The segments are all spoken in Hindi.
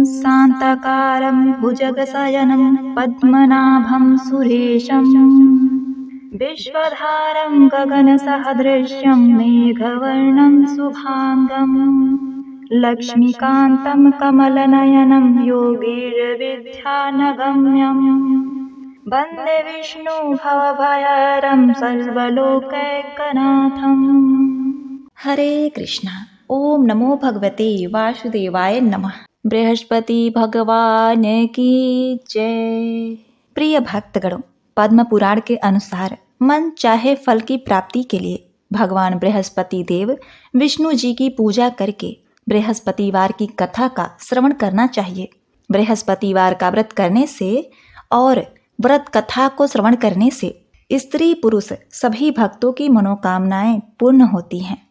शान्तकारं भुजगशयनं पद्मनाभं सुरेशं विश्वधारं गगनसदृशं मेघवर्णं शुभांगं लक्ष्मीकान्तं कमलनयनं योगीन्द्रविद्यानगम्यं वन्दे विष्णु भवभयहरं सर्वलोकैकनाथम्। हरे कृष्णा। ओम नमो भगवते वासुदेवाय नमः। बृहस्पति भगवान की जय। प्रिय भक्तगणों, पद्म पुराण के अनुसार मन चाहे फल की प्राप्ति के लिए भगवान बृहस्पति देव विष्णु जी की पूजा करके बृहस्पतिवार की कथा का श्रवण करना चाहिए। बृहस्पतिवार का व्रत करने से और व्रत कथा को श्रवण करने से स्त्री पुरुष सभी भक्तों की मनोकामनाएं पूर्ण होती हैं।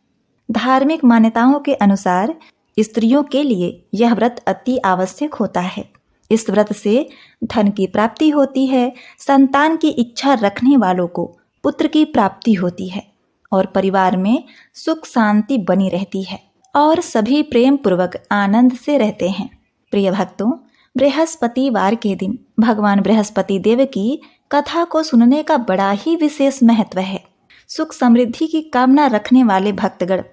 धार्मिक मान्यताओं के अनुसार स्त्रियों के लिए यह व्रत अति आवश्यक होता है। इस व्रत से धन की प्राप्ति होती है, संतान की इच्छा रखने वालों को पुत्र की प्राप्ति होती है और परिवार में सुख शांति बनी रहती है और सभी प्रेम पूर्वक आनंद से रहते हैं। प्रिय भक्तों, बृहस्पतिवार के दिन भगवान बृहस्पति देव की कथा को सुनने का बड़ा ही विशेष महत्व है। सुख समृद्धि की कामना रखने वाले भक्तगण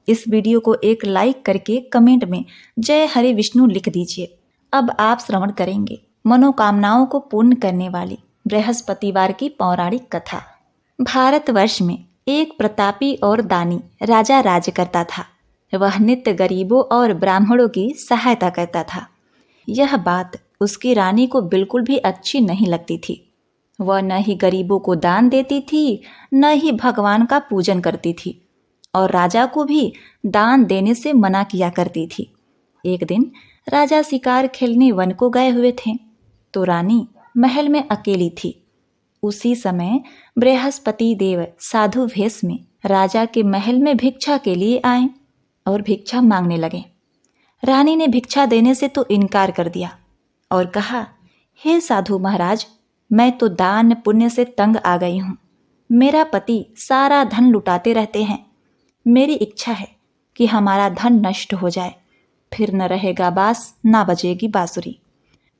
इस वीडियो को एक लाइक करके कमेंट में जय हरि विष्णु लिख दीजिए। अब आप श्रवण करेंगे मनोकामनाओं को पूर्ण करने वाली बृहस्पतिवार की पौराणिक कथा। भारतवर्ष में एक प्रतापी और दानी राजा राज करता था। वह नित्य गरीबों और ब्राह्मणों की सहायता करता था। यह बात उसकी रानी को बिल्कुल भी अच्छी नहीं लगती थी। वह न ही गरीबों को दान देती थी, न ही भगवान का पूजन करती थी और राजा को भी दान देने से मना किया करती थी। एक दिन राजा शिकार खेलने वन को गए हुए थे तो रानी महल में अकेली थी। उसी समय बृहस्पति देव साधु वेश में राजा के महल में भिक्षा के लिए आए और भिक्षा मांगने लगे। रानी ने भिक्षा देने से तो इनकार कर दिया और कहा, हे साधु महाराज, मैं तो दान पुण्य से तंग आ गई हूँ। मेरा पति सारा धन लुटाते रहते हैं। मेरी इच्छा है कि हमारा धन नष्ट हो जाए, फिर न रहेगा बांस ना बजेगी बांसुरी।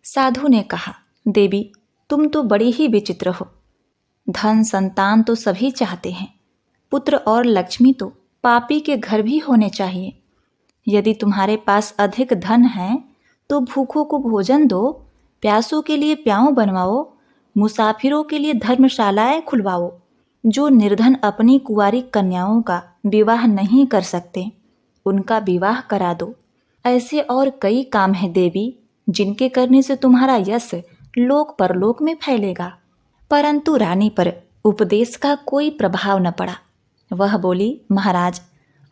साधु ने कहा, देवी, तुम तो बड़ी ही विचित्र हो। धन संतान तो सभी चाहते हैं, पुत्र और लक्ष्मी तो पापी के घर भी होने चाहिए। यदि तुम्हारे पास अधिक धन है तो भूखों को भोजन दो, प्यासों के लिए प्याऊ बनवाओ, मुसाफिरों के लिए धर्मशालाएं खुलवाओ। जो निर्धन अपनी कुंवारी कन्याओं का विवाह नहीं कर सकते, उनका विवाह करा दो। ऐसे और कई काम हैं देवी, जिनके करने से तुम्हारा यश लोक परलोक में फैलेगा। परंतु रानी पर उपदेश का कोई प्रभाव न पड़ा। वह बोली, महाराज,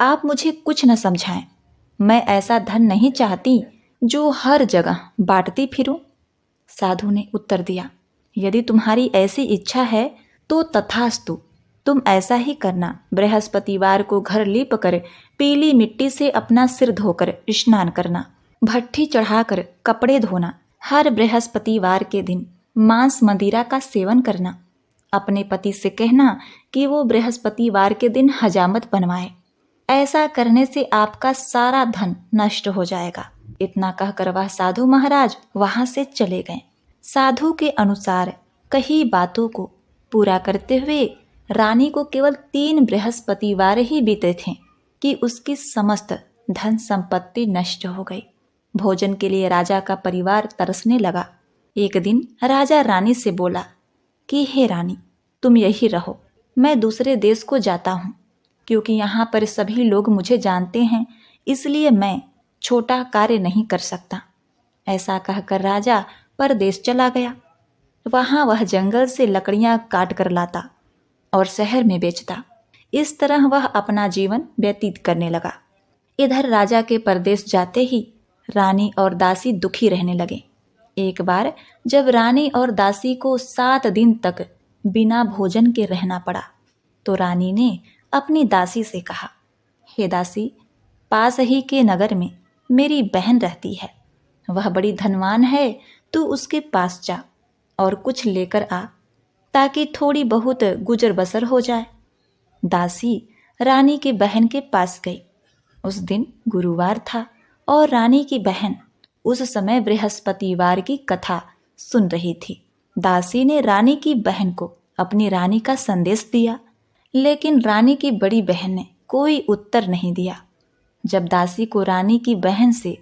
आप मुझे कुछ न समझाएं। मैं ऐसा धन नहीं चाहती जो हर जगह बांटती फिरूं। साधु ने उत्तर दिया, यदि तुम्हारी ऐसी इच्छा है तो तथास्तु, तुम ऐसा ही करना। बृहस्पतिवार को घर लीप कर पीली मिट्टी से अपना सिर धोकर स्नान करना, भट्ठी चढ़ाकर कपड़े धोना, हर बृहस्पतिवार के दिन मांस मदिरा का सेवन करना। अपने पति से कहना कि वो बृहस्पतिवार के दिन हजामत बनवाए। ऐसा करने से आपका सारा धन नष्ट हो जाएगा। इतना कहकर वह साधु महाराज वहां से चले गए। साधु के अनुसार कई बातों को पूरा करते हुए रानी को केवल 3 बृहस्पतिवार ही बीते थे कि उसकी समस्त धन संपत्ति नष्ट हो गई। भोजन के लिए राजा का परिवार तरसने लगा। एक दिन राजा रानी से बोला कि हे रानी, तुम यही रहो, मैं दूसरे देश को जाता हूँ, क्योंकि यहाँ पर सभी लोग मुझे जानते हैं, इसलिए मैं छोटा कार्य नहीं कर सकता। ऐसा कहकर राजा परदेश चला गया। वहाँ वह जंगल से लकड़ियाँ काट कर लाता और शहर में बेचता। इस तरह वह अपना जीवन व्यतीत करने लगा। इधर राजा के परदेश जाते ही रानी और दासी दुखी रहने लगे। एक बार जब रानी और दासी को 7 दिन तक बिना भोजन के रहना पड़ा तो रानी ने अपनी दासी से कहा, हे दासी, पास ही के नगर में मेरी बहन रहती है। वह बड़ी धनवान है, तू उसके पास जा और कुछ लेकर आ ताकि थोड़ी बहुत गुजर बसर हो जाए। दासी रानी की बहन के पास गई। उस दिन गुरुवार था और रानी की बहन उस समय बृहस्पतिवार की कथा सुन रही थी। दासी ने रानी की बहन को अपनी रानी का संदेश दिया, लेकिन रानी की बड़ी बहन ने कोई उत्तर नहीं दिया। जब दासी को रानी की बहन से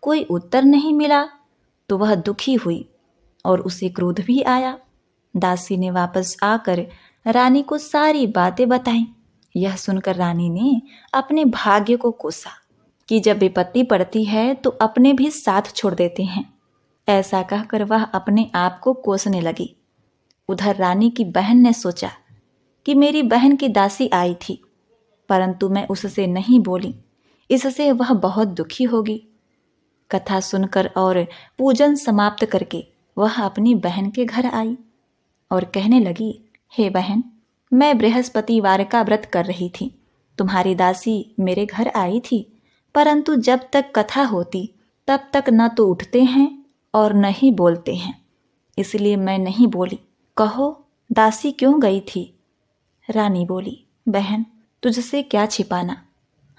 कोई उत्तर नहीं मिला तो वह दुखी हुई और उसे क्रोध भी आया। दासी ने वापस आकर रानी को सारी बातें बताईं। यह सुनकर रानी ने अपने भाग्य को कोसा कि जब विपत्ति पड़ती है तो अपने भी साथ छोड़ देते हैं। ऐसा कहकर वह अपने आप को कोसने लगी। उधर रानी की बहन ने सोचा कि मेरी बहन की दासी आई थी, परंतु मैं उससे नहीं बोली, इससे वह बहुत दुखी होगी। कथा सुनकर और पूजन समाप्त करके वह अपनी बहन के घर आई और कहने लगी, हे बहन, मैं बृहस्पतिवार का व्रत कर रही थी। तुम्हारी दासी मेरे घर आई थी, परंतु जब तक कथा होती तब तक न तो उठते हैं और न ही बोलते हैं, इसलिए मैं नहीं बोली। कहो, दासी क्यों गई थी? रानी बोली, बहन, तुझसे क्या छिपाना,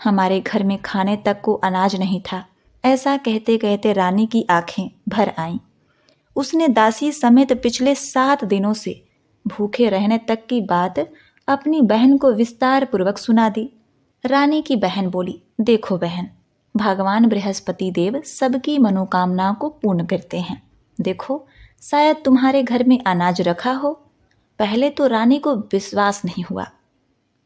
हमारे घर में खाने तक को अनाज नहीं था। ऐसा कहते कहते रानी की आंखें भर आईं। उसने दासी समेत पिछले 7 दिनों से भूखे रहने तक की बात अपनी बहन को विस्तार पूर्वक सुना दी। रानी की बहन बोली, देखो बहन, भगवान बृहस्पति देव सबकी मनोकामनाओं को पूर्ण करते हैं। देखो, शायद तुम्हारे घर में अनाज रखा हो। पहले तो रानी को विश्वास नहीं हुआ,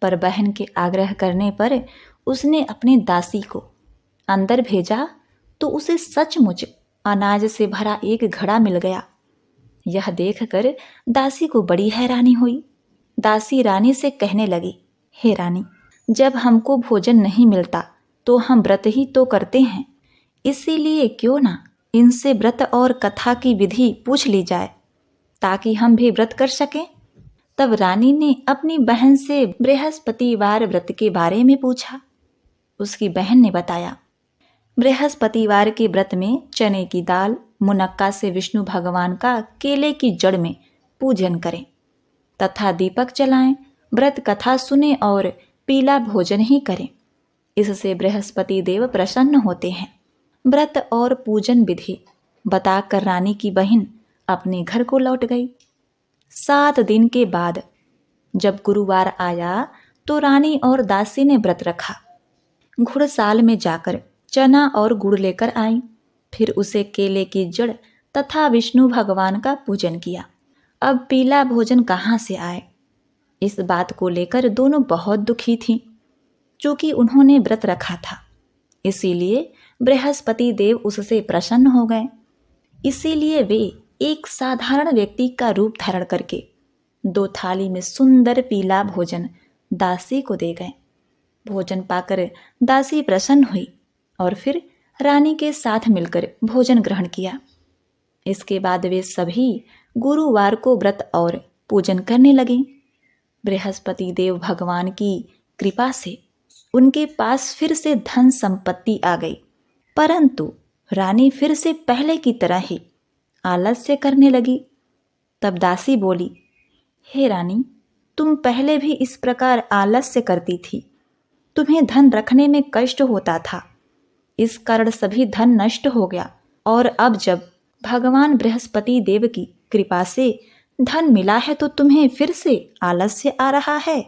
पर बहन के आग्रह करने पर उसने अपनी दासी को अंदर भेजा तो उसे सचमुच अनाज से भरा एक घड़ा मिल गया। यह देखकर दासी को बड़ी हैरानी हुई। दासी रानी से कहने लगी, हे रानी, जब हमको भोजन नहीं मिलता तो हम व्रत ही तो करते हैं, इसीलिए क्यों ना इनसे व्रत और कथा की विधि पूछ ली जाए ताकि हम भी व्रत कर सकें। तब रानी ने अपनी बहन से बृहस्पतिवार व्रत के बारे में पूछा। उसकी बहन ने बताया, बृहस्पतिवार के व्रत में चने की दाल, मुनक्का से विष्णु भगवान का केले की जड़ में पूजन करें तथा दीपक जलाएं, व्रत कथा सुने और पीला भोजन ही करें। इससे बृहस्पति देव प्रसन्न होते हैं। व्रत और पूजन विधि बताकर रानी की बहन अपने घर को लौट गई। 7 दिन के बाद जब गुरुवार आया तो रानी और दासी ने व्रत रखा। घुड़साल में जाकर चना और गुड़ लेकर आई, फिर उसे केले की जड़ तथा विष्णु भगवान का पूजन किया। अब पीला भोजन कहाँ से आए, इस बात को लेकर दोनों बहुत दुखी थीं। चूंकि उन्होंने व्रत रखा था, इसीलिए बृहस्पति देव उससे प्रसन्न हो गए। इसीलिए वे एक साधारण व्यक्ति का रूप धारण करके 2 थाली में सुंदर पीला भोजन दासी को दे गए। भोजन पाकर दासी प्रसन्न हुई और फिर रानी के साथ मिलकर भोजन ग्रहण किया। इसके बाद वे सभी गुरुवार को व्रत और पूजन करने लगे। बृहस्पति देव भगवान की कृपा से उनके पास फिर से धन संपत्ति आ गई, परंतु रानी फिर से पहले की तरह ही आलस्य करने लगी। तब दासी बोली, हे रानी, तुम पहले भी इस प्रकार आलस्य करती थी। तुम्हें धन रखने में कष्ट होता था, इस कारण सभी धन नष्ट हो गया, और अब जब भगवान बृहस्पति देव की कृपा से धन मिला है तो तुम्हें फिर से आलस्य आ रहा है।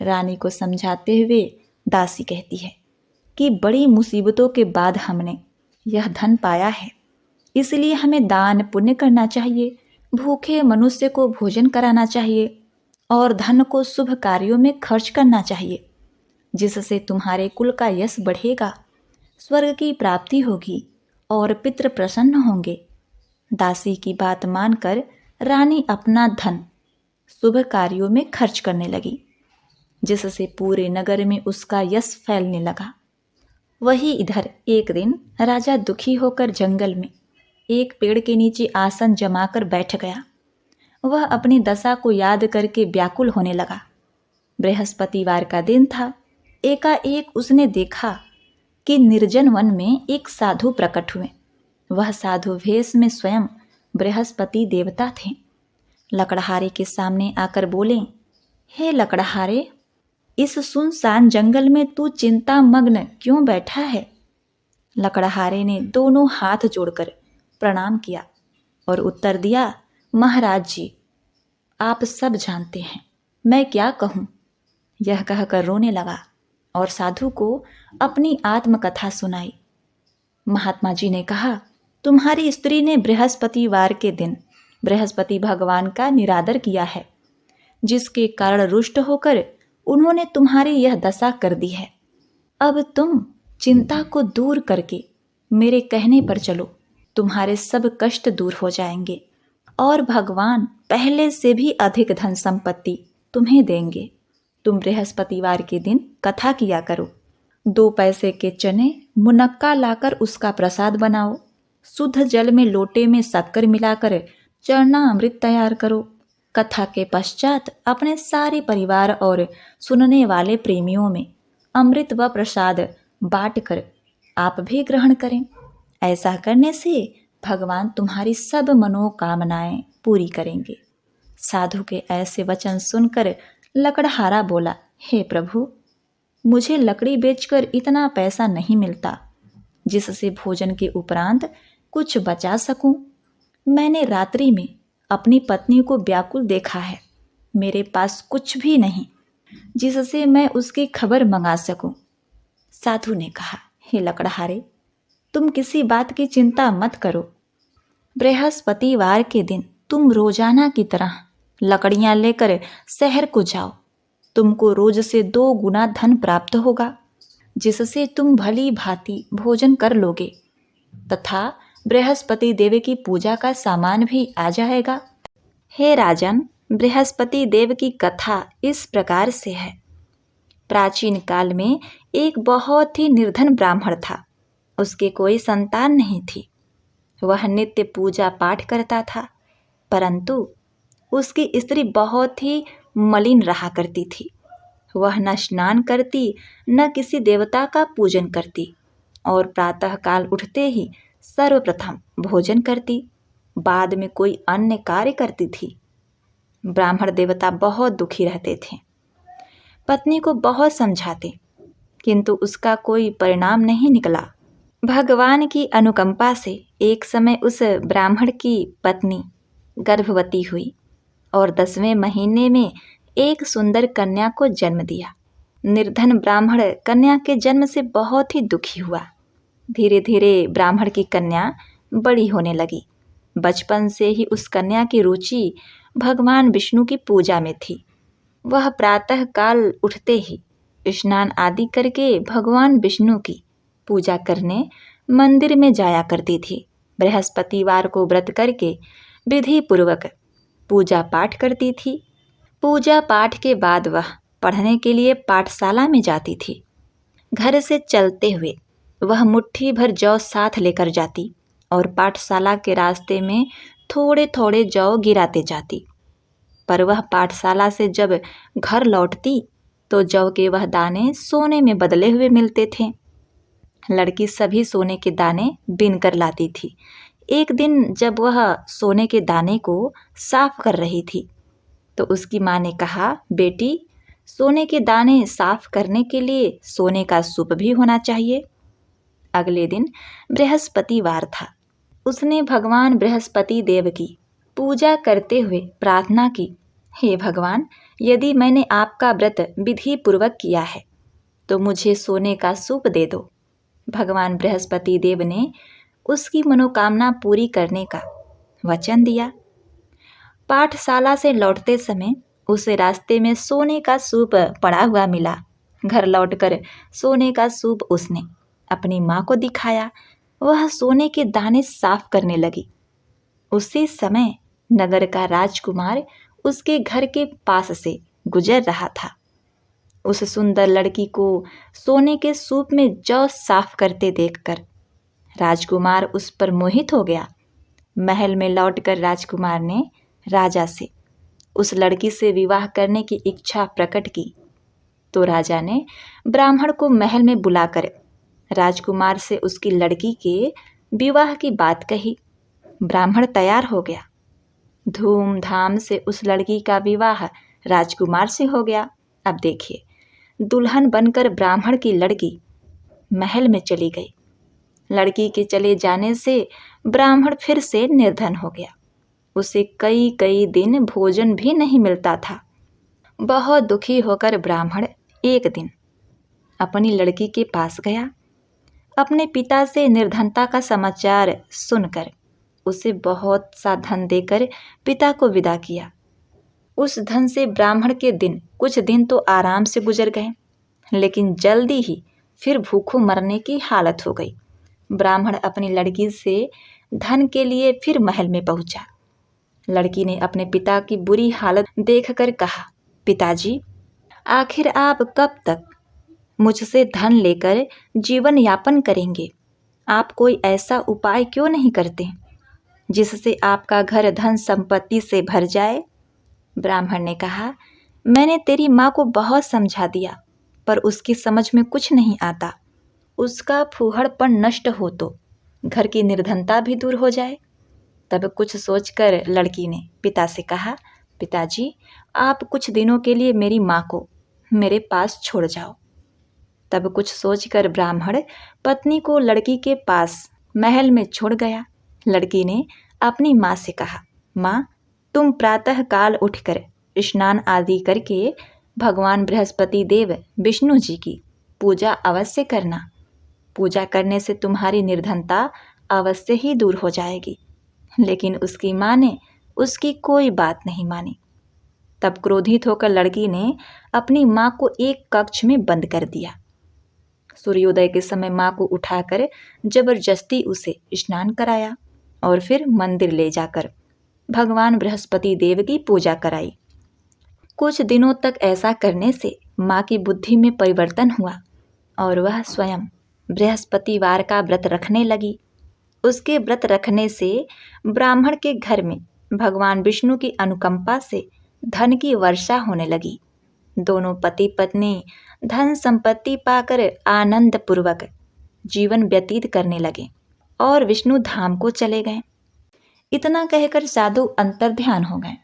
रानी को समझाते हुए दासी कहती है कि बड़ी मुसीबतों के बाद हमने यह धन पाया है, इसलिए हमें दान पुण्य करना चाहिए, भूखे मनुष्य को भोजन कराना चाहिए और धन को शुभ कार्यों में खर्च करना चाहिए, जिससे तुम्हारे कुल का यश बढ़ेगा, स्वर्ग की प्राप्ति होगी और पितृ प्रसन्न होंगे। दासी की बात मानकर रानी अपना धन शुभ कार्यों में खर्च करने लगी, जिससे पूरे नगर में उसका यश फैलने लगा। वही इधर एक दिन राजा दुखी होकर जंगल में एक पेड़ के नीचे आसन जमाकर बैठ गया। वह अपनी दशा को याद करके व्याकुल होने लगा। बृहस्पतिवार का दिन था। एकाएक उसने देखा कि निर्जन वन में एक साधु प्रकट हुए। वह साधु भेष में स्वयं बृहस्पति देवता थे। लकड़हारे के सामने आकर बोले, हे लकड़हारे, इस सुनसान जंगल में तू चिंता मग्न क्यों बैठा है? लकड़हारे ने दोनों हाथ जोड़कर प्रणाम किया और उत्तर दिया, महाराज जी, आप सब जानते हैं, मैं क्या कहूँ। यह कहकर रोने लगा और साधु को अपनी आत्मकथा सुनाई। महात्मा जी ने कहा, तुम्हारी स्त्री ने बृहस्पतिवार के दिन बृहस्पति भगवान का निरादर किया है, जिसके कारण रुष्ट होकर उन्होंने तुम्हारी यह दशा कर दी है। अब तुम चिंता को दूर करके मेरे कहने पर चलो, तुम्हारे सब कष्ट दूर हो जाएंगे और भगवान पहले से भी अधिक धन संपत्ति तुम्हें देंगे। तुम बृहस्पतिवार के दिन कथा किया करो। 2 पैसे के चने मुनक्का लाकर उसका प्रसाद बनाओ। शुद्ध जल में लोटे में शक्कर मिलाकर चरना अमृत तैयार करो। कथा के पश्चात अपने सारे परिवार और सुनने वाले प्रेमियों में अमृत व प्रसाद बांटकर आप भी ग्रहण करें। ऐसा करने से भगवान तुम्हारी सब मनोकामनाएं पूरी करेंगे। साधु के ऐसे वचन सुनकर लकड़हारा बोला, हे प्रभु, मुझे लकड़ी बेचकर इतना पैसा नहीं मिलता जिससे भोजन के उपरांत कुछ बचा सकूं। मैंने रात्रि में अपनी पत्नी को व्याकुल देखा है। मेरे पास कुछ भी नहीं जिससे मैं उसकी खबर मंगा सकूं। साधु ने कहा, हे लकड़हारे, तुम किसी बात की चिंता मत करो। बृहस्पतिवार के दिन तुम रोजाना की तरह लकड़ियां लेकर शहर को जाओ। तुमको रोज से 2 गुना धन प्राप्त होगा, जिससे तुम भली भांति भोजन कर लोगे तथा बृहस्पति देव की पूजा का सामान भी आ जाएगा। हे राजन, बृहस्पति देव की कथा इस प्रकार से है। प्राचीन काल में एक बहुत ही निर्धन ब्राह्मण था। उसके कोई संतान नहीं थी। वह नित्य पूजा पाठ करता था, परंतु उसकी स्त्री बहुत ही मलिन रहा करती थी। वह न स्नान करती, न किसी देवता का पूजन करती और प्रातःकाल उठते ही सर्वप्रथम भोजन करती, बाद में कोई अन्य कार्य करती थी। ब्राह्मण देवता बहुत दुखी रहते थे। पत्नी को बहुत समझाते, किंतु उसका कोई परिणाम नहीं निकला। भगवान की अनुकंपा से एक समय उस ब्राह्मण की पत्नी गर्भवती हुई और 10वें महीने में एक सुंदर कन्या को जन्म दिया। निर्धन ब्राह्मण कन्या के जन्म से बहुत ही दुखी हुआ। धीरे धीरे ब्राह्मण की कन्या बड़ी होने लगी। बचपन से ही उस कन्या की रुचि भगवान विष्णु की पूजा में थी। वह प्रातः काल उठते ही स्नान आदि करके भगवान विष्णु की पूजा करने मंदिर में जाया करती थी। बृहस्पतिवार को व्रत करके विधि पूर्वक पूजा पाठ करती थी। पूजा पाठ के बाद वह पढ़ने के लिए पाठशाला में जाती थी। घर से चलते हुए वह मुट्ठी भर जौ साथ लेकर जाती और पाठशाला के रास्ते में थोड़े थोड़े जौ गिराते जाती। पर वह पाठशाला से जब घर लौटती तो जौ के वह दाने सोने में बदले हुए मिलते थे। लड़की सभी सोने के दाने बीन कर लाती थी। एक दिन जब वह सोने के दाने को साफ कर रही थी तो उसकी माँ ने कहा, बेटी, सोने के दाने साफ करने के लिए सोने का सूप भी होना चाहिए। अगले दिन बृहस्पतिवार था। उसने भगवान बृहस्पति देव की पूजा करते हुए प्रार्थना की, हे भगवान, यदि मैंने आपका व्रत विधि पूर्वक किया है तो मुझे सोने का सूप दे दो। भगवान बृहस्पति देव ने उसकी मनोकामना पूरी करने का वचन दिया। पाठशाला से लौटते समय उसे रास्ते में सोने का सूप पड़ा हुआ मिला। घर लौटकर सोने का सूप उसने अपनी माँ को दिखाया। वह सोने के दाने साफ करने लगी। उसी समय नगर का राजकुमार उसके घर के पास से गुजर रहा था। उस सुंदर लड़की को सोने के सूप में जौ साफ करते देखकर राजकुमार उस पर मोहित हो गया। महल में लौटकर राजकुमार ने राजा से उस लड़की से विवाह करने की इच्छा प्रकट की। तो राजा ने ब्राह्मण को महल में बुलाकर राजकुमार से उसकी लड़की के विवाह की बात कही। ब्राह्मण तैयार हो गया। धूमधाम से उस लड़की का विवाह राजकुमार से हो गया। अब देखिए, दुल्हन बनकर ब्राह्मण की लड़की महल में चली गई। लड़की के चले जाने से ब्राह्मण फिर से निर्धन हो गया। उसे कई कई दिन भोजन भी नहीं मिलता था। बहुत दुखी होकर ब्राह्मण एक दिन अपनी लड़की के पास गया। अपने पिता से निर्धनता का समाचार सुनकर उसे बहुत सा धन देकर पिता को विदा किया। उस धन से ब्राह्मण के दिन कुछ दिन तो आराम से गुजर गए, लेकिन जल्दी ही फिर भूखों मरने की हालत हो गई। ब्राह्मण अपनी लड़की से धन के लिए फिर महल में पहुंचा। लड़की ने अपने पिता की बुरी हालत देखकर कहा, पिताजी, आखिर आप कब तक मुझसे धन लेकर जीवन यापन करेंगे? आप कोई ऐसा उपाय क्यों नहीं करते जिससे आपका घर धन संपत्ति से भर जाए? ब्राह्मण ने कहा, मैंने तेरी माँ को बहुत समझा दिया, पर उसकी समझ में कुछ नहीं आता। उसका फूहड़पन नष्ट हो तो घर की निर्धनता भी दूर हो जाए। तब कुछ सोचकर लड़की ने पिता से कहा, पिताजी, आप कुछ दिनों के लिए मेरी माँ को मेरे पास छोड़ जाओ। तब कुछ सोचकर ब्राह्मण पत्नी को लड़की के पास महल में छोड़ गया। लड़की ने अपनी माँ से कहा, माँ, तुम प्रातः काल उठकर स्नान आदि करके भगवान बृहस्पति देव विष्णु जी की पूजा अवश्य करना। पूजा करने से तुम्हारी निर्धनता अवश्य ही दूर हो जाएगी। लेकिन उसकी माँ ने उसकी कोई बात नहीं मानी। तब क्रोधित होकर लड़की ने अपनी माँ को एक कक्ष में बंद कर दिया। सूर्योदय के समय माँ को उठाकर जबरदस्ती उसे स्नान कराया और फिर मंदिर ले जाकर भगवान बृहस्पति देव की पूजा कराई। कुछ दिनों तक ऐसा करने से माँ की बुद्धि में परिवर्तन हुआ और वह स्वयं बृहस्पतिवार का व्रत रखने लगी। उसके व्रत रखने से ब्राह्मण के घर में भगवान विष्णु की अनुकंपा से धन की वर्षा होने लगी। दोनों पति पत्नी धन संपत्ति पाकर आनंद पूर्वक जीवन व्यतीत करने लगे और विष्णु धाम को चले गए। इतना कहकर साधु अंतर्ध्यान हो गए।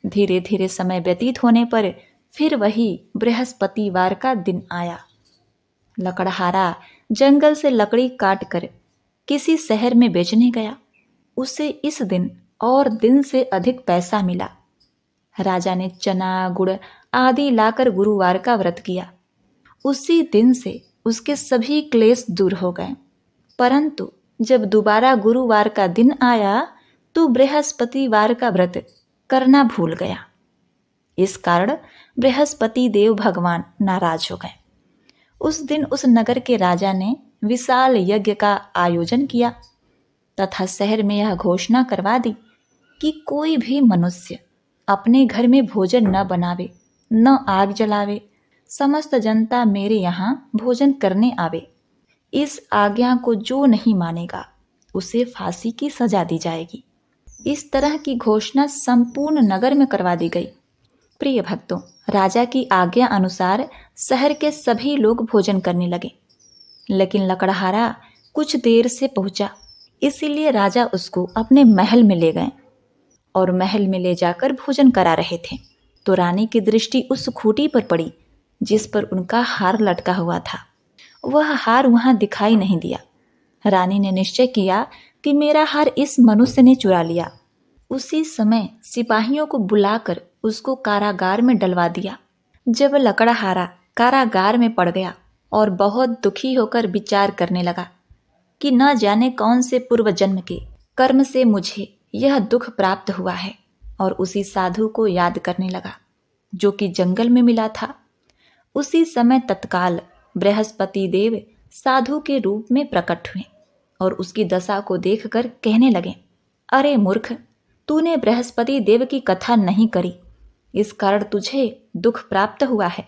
धीरे धीरे समय व्यतीत होने पर फिर वही बृहस्पतिवार का दिन आया। लकड़हारा जंगल से लकड़ी काट कर किसी शहर में बेचने गया। उसे इस दिन और दिन से अधिक पैसा मिला। राजा ने चना गुड़ आदि लाकर गुरुवार का व्रत किया। उसी दिन से उसके सभी क्लेश दूर हो गए। परंतु जब दोबारा गुरुवार का दिन आया तो बृहस्पतिवार का व्रत करना भूल गया। इस कारण बृहस्पति देव भगवान नाराज हो गए। उस दिन उस नगर के राजा ने विशाल यज्ञ का आयोजन किया तथा शहर में यह घोषणा करवा दी कि कोई भी मनुष्य अपने घर में भोजन न बनावे, न आग जलावे। समस्त जनता मेरे यहाँ भोजन करने आवे। इस आज्ञा को जो नहीं मानेगा उसे फांसी की सजा दी जाएगी। इस तरह की घोषणा संपूर्ण नगर में करवा दी गई। प्रिय भक्तों, राजा की आज्ञा अनुसार शहर के सभी लोग भोजन करने लगे, लेकिन लकड़हारा कुछ देर से पहुंचा, इसीलिए राजा उसको अपने महल में ले गए और महल में ले जाकर भोजन करा रहे थे तो रानी की दृष्टि उस खूंटी पर पड़ी जिस पर उनका हार लटका हुआ था। वह हार वहां दिखाई नहीं दिया। रानी ने निश्चय किया कि मेरा हार इस मनुष्य ने चुरा लिया। उसी समय सिपाहियों को बुलाकर उसको कारागार में डलवा दिया। जब लकड़हारा कारागार में पड़ गया और बहुत दुखी होकर विचार करने लगा कि न जाने कौन से पूर्व जन्म के कर्म से मुझे यह दुख प्राप्त हुआ है, और उसी साधु को याद करने लगा जो कि जंगल में मिला था। उसी समय तत्काल बृहस्पति देव साधु के रूप में प्रकट हुए और उसकी दशा को देखकर कहने लगे, अरे मूर्ख, तूने बृहस्पति देव की कथा नहीं करी, इस कारण तुझे दुख प्राप्त हुआ है।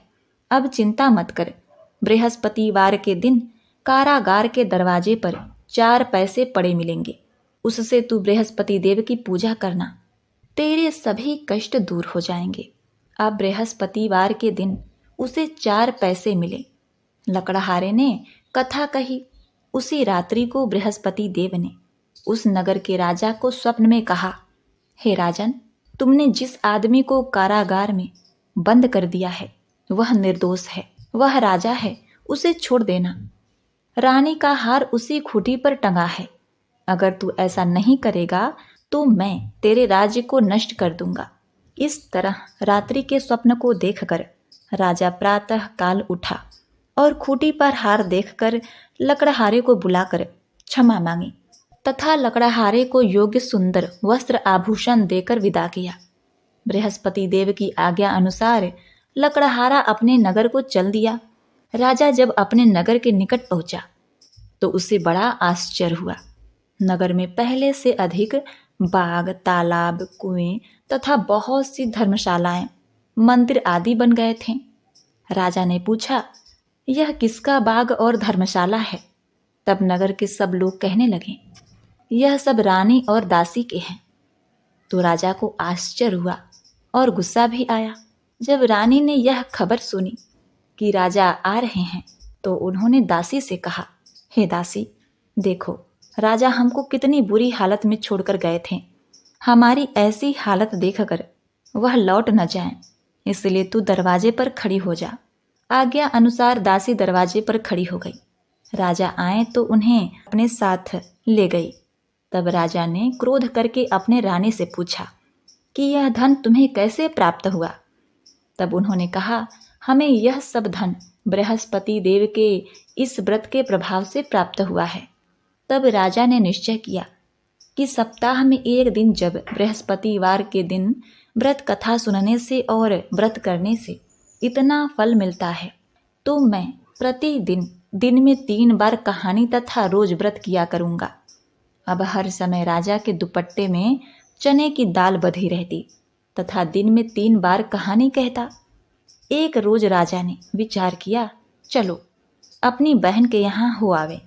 अब चिंता मत कर। बृहस्पतिवार के दिन कारागार के दरवाजे पर 4 पैसे पड़े मिलेंगे, उससे तू बृहस्पति देव की पूजा करना, तेरे सभी कष्ट दूर हो जाएंगे। अब बृहस्पतिवार के दिन उसे 4 पैसे मिले। लकड़हारे ने कथा कही। उसी रात्रि को बृहस्पति देव ने उस नगर के राजा को स्वप्न में कहा, हे राजन, तुमने जिस आदमी को कारागार में बंद कर दिया है वह निर्दोष है, वह राजा है, उसे छोड़ देना। रानी का हार उसी खूंटी पर टंगा है। अगर तू ऐसा नहीं करेगा तो मैं तेरे राज्य को नष्ट कर दूंगा। इस तरह रात्रि के स्वप्न को देखकर राजा प्रातः काल उठा और खूंटी पर हार देखकर लकड़हारे को बुलाकर क्षमा मांगी तथा लकड़हारे को योग्य सुंदर वस्त्र आभूषण देकर विदा किया। बृहस्पति देव की आज्ञा अनुसार लकड़हारा अपने नगर को चल दिया। राजा जब अपने नगर के निकट पहुंचा तो उसे बड़ा आश्चर्य हुआ। नगर में पहले से अधिक बाग, तालाब, कुएं तथा बहुत सी धर्मशालाएं, मंदिर आदि बन गए थे। राजा ने पूछा, यह किसका बाग और धर्मशाला है? तब नगर के सब लोग कहने लगे, यह सब रानी और दासी के हैं। तो राजा को आश्चर्य हुआ और गुस्सा भी आया। जब रानी ने यह खबर सुनी कि राजा आ रहे हैं तो उन्होंने दासी से कहा, हे दासी, देखो राजा हमको कितनी बुरी हालत में छोड़कर गए थे। हमारी ऐसी हालत देखकर वह लौट न जाएं, इसलिए तू दरवाजे पर खड़ी हो जा। आज्ञा अनुसार दासी दरवाजे पर खड़ी हो गई। राजा आए तो उन्हें अपने साथ ले गई। तब राजा ने क्रोध करके अपने रानी से पूछा कि यह धन तुम्हें कैसे प्राप्त हुआ? तब उन्होंने कहा, हमें यह सब धन बृहस्पति देव के इस व्रत के प्रभाव से प्राप्त हुआ है। तब राजा ने निश्चय किया कि सप्ताह में एक दिन जब बृहस्पतिवार के दिन व्रत कथा सुनने से और व्रत करने से इतना फल मिलता है तो मैं प्रतिदिन दिन में 3 बार कहानी तथा रोज व्रत किया करूँगा। अब हर समय राजा के दुपट्टे में चने की दाल बधी रहती तथा दिन में 3 बार कहानी कहता। एक रोज राजा ने विचार किया, चलो अपनी बहन के यहाँ हो आवे।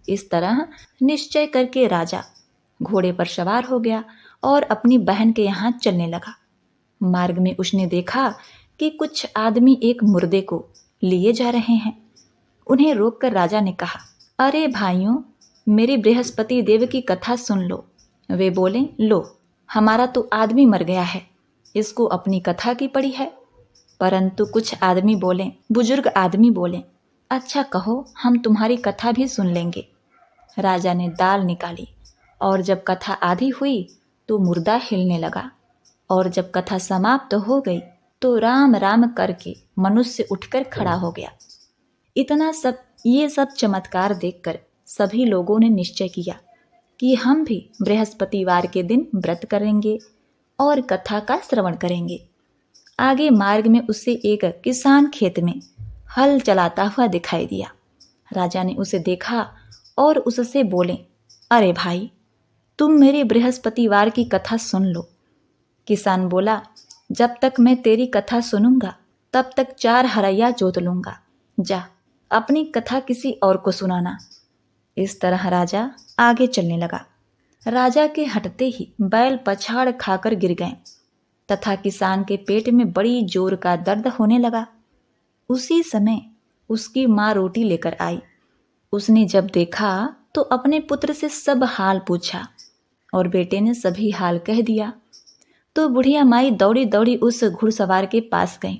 इस तरह निश्चय करके राजा घोड़े पर सवार हो गया और अपनी बहन के यहाँ चलने लगा। मार्ग में उसने देखा कि कुछ आदमी एक मुर्दे को लिए जा रहे हैं। उन्हें रोककर राजा ने कहा, अरे भाइयों, मेरी बृहस्पति देव की कथा सुन लो। वे बोले, लो, हमारा तो आदमी मर गया है, इसको अपनी कथा की पड़ी है। परंतु कुछ आदमी बोले, बुजुर्ग आदमी बोले, अच्छा कहो, हम तुम्हारी कथा भी सुन लेंगे। राजा ने दाल निकाली और जब कथा आधी हुई तो मुर्दा हिलने लगा और जब कथा समाप्त हो गई तो राम राम करके मनुष्य उठकर खड़ा हो गया। ये सब चमत्कार देखकर सभी लोगों ने निश्चय किया कि हम भी बृहस्पतिवार के दिन व्रत करेंगे और कथा का श्रवण करेंगे। आगे मार्ग में उसे एक किसान खेत में हल चलाता हुआ दिखाई दिया। राजा ने उसे देखा और उससे बोले, अरे भाई, तुम मेरी बृहस्पतिवार की कथा सुन लो। किसान बोला, जब तक मैं तेरी कथा सुनूंगा तब तक 4 हरैया जोत लूंगा। जा, अपनी कथा किसी और को सुनाना। इस तरह राजा आगे चलने लगा। राजा के हटते ही बैल पछाड़ खाकर गिर गए तथा किसान के पेट में बड़ी जोर का दर्द होने लगा। उसी समय उसकी माँ रोटी लेकर आई। उसने जब देखा तो अपने पुत्र से सब हाल पूछा और बेटे ने सभी हाल कह दिया। तो बुढ़िया माई दौड़ी दौड़ी उस घुड़सवार के पास गई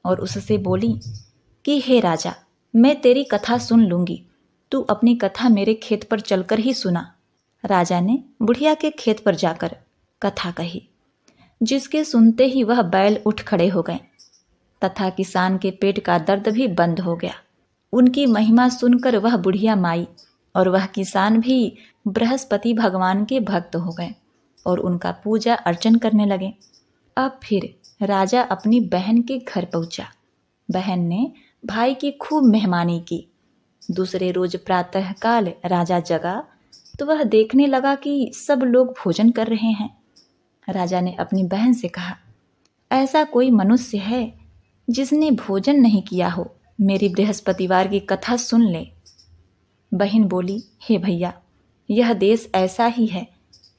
और उससे बोली कि हे राजा, मैं तेरी कथा सुन लूंगी, तू अपनी कथा मेरे खेत पर चलकर ही सुना। राजा ने बुढ़िया के खेत पर जाकर कथा कही, जिसके सुनते ही वह बैल उठ खड़े हो गए तथा किसान के पेट का दर्द भी बंद हो गया। उनकी महिमा सुनकर वह बुढ़िया माई और वह किसान भी बृहस्पति भगवान के भक्त हो गए और उनका पूजा अर्चन करने लगे। अब फिर राजा अपनी बहन के घर पहुंचा। बहन ने भाई की खूब मेहमानी की। दूसरे रोज प्रातःकाल राजा जगा तो वह देखने लगा कि सब लोग भोजन कर रहे हैं। राजा ने अपनी बहन से कहा, ऐसा कोई मनुष्य है जिसने भोजन नहीं किया हो, मेरी बृहस्पतिवार की कथा सुन ले। बहन बोली, हे भैया, यह देश ऐसा ही है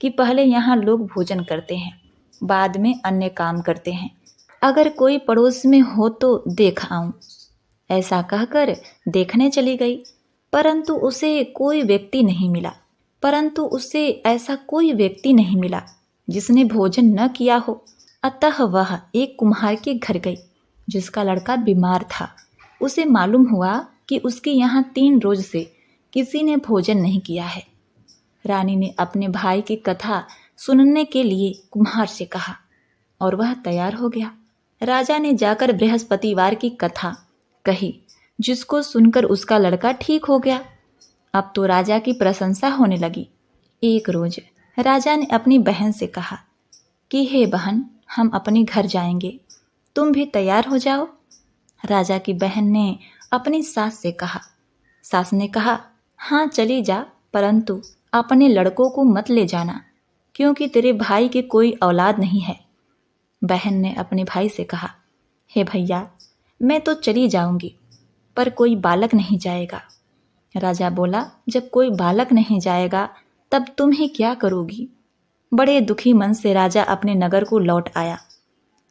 कि पहले यहाँ लोग भोजन करते हैं, बाद में अन्य काम करते हैं। अगर कोई पड़ोस में हो तो देख आऊं। ऐसा कहकर देखने चली गई, परंतु उसे कोई व्यक्ति नहीं मिला जिसने भोजन न किया हो। अतः वह एक कुम्हार के घर गई जिसका लड़का बीमार था। उसे मालूम हुआ कि उसके यहाँ 3 रोज से किसी ने भोजन नहीं किया है। रानी ने अपने भाई की कथा सुनने के लिए कुम्हार से कहा और वह तैयार हो गया। राजा ने जाकर बृहस्पतिवार की कथा कही, जिसको सुनकर उसका लड़का ठीक हो गया। अब तो राजा की प्रशंसा होने लगी। एक रोज राजा ने अपनी बहन से कहा कि हे बहन, हम अपने घर जाएंगे, तुम भी तैयार हो जाओ। राजा की बहन ने अपनी सास से कहा। सास ने कहा, हाँ चली जा, परंतु अपने लड़कों को मत ले जाना, क्योंकि तेरे भाई की कोई औलाद नहीं है। बहन ने अपने भाई से कहा, हे भैया, मैं तो चली जाऊंगी, पर कोई बालक नहीं जाएगा। राजा बोला, जब कोई बालक नहीं जाएगा तब तुम ही क्या करोगी? बड़े दुखी मन से राजा अपने नगर को लौट आया।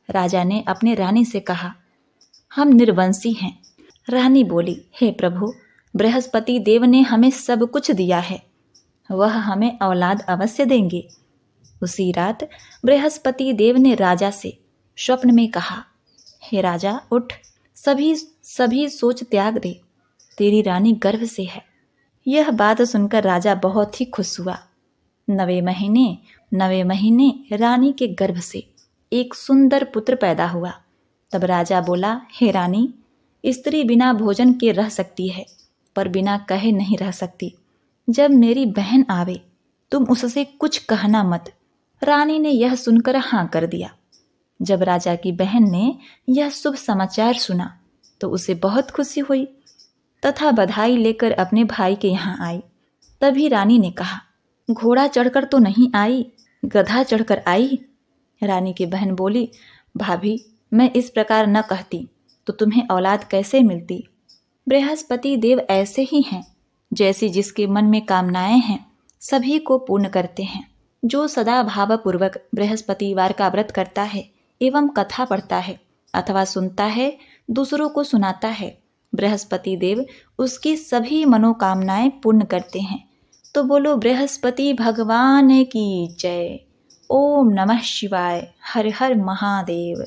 राजा ने अपने रानी से कहा, हम निर्वंशी हैं। रानी बोली, हे प्रभु, बृहस्पति देव ने हमें सब कुछ दिया है, वह हमें औलाद अवश्य देंगे। उसी रात बृहस्पति देव ने राजा से स्वप्न में कहा, हे राजा, उठ, सभी सोच त्याग दे, तेरी रानी गर्भ से है। यह बात सुनकर राजा बहुत ही खुश हुआ। 9वें महीने रानी के गर्भ से एक सुंदर पुत्र पैदा हुआ। तब राजा बोला, हे रानी, स्त्री बिना भोजन के रह सकती है, पर बिना कहे नहीं रह सकती। जब मेरी बहन आवे तुम उससे कुछ कहना मत। रानी ने यह सुनकर हाँ कर दिया। जब राजा की बहन ने यह शुभ समाचार सुना तो उसे बहुत खुशी हुई तथा बधाई लेकर अपने भाई के यहाँ आई। तभी रानी ने कहा, घोड़ा चढ़कर तो नहीं आई, गधा चढ़कर आई। रानी की बहन बोली, भाभी, मैं इस प्रकार न कहती तो तुम्हें औलाद कैसे मिलती? बृहस्पति देव ऐसे ही हैं, जैसी जिसके मन में कामनाएं हैं सभी को पूर्ण करते हैं। जो सदा भावपूर्वक बृहस्पतिवार का व्रत करता है एवं कथा पढ़ता है अथवा सुनता है, दूसरों को सुनाता है, बृहस्पति देव उसकी सभी मनोकामनाएं पूर्ण करते हैं। तो बोलो बृहस्पति भगवान की जय। ओम नमः शिवाय। हर हर महादेव।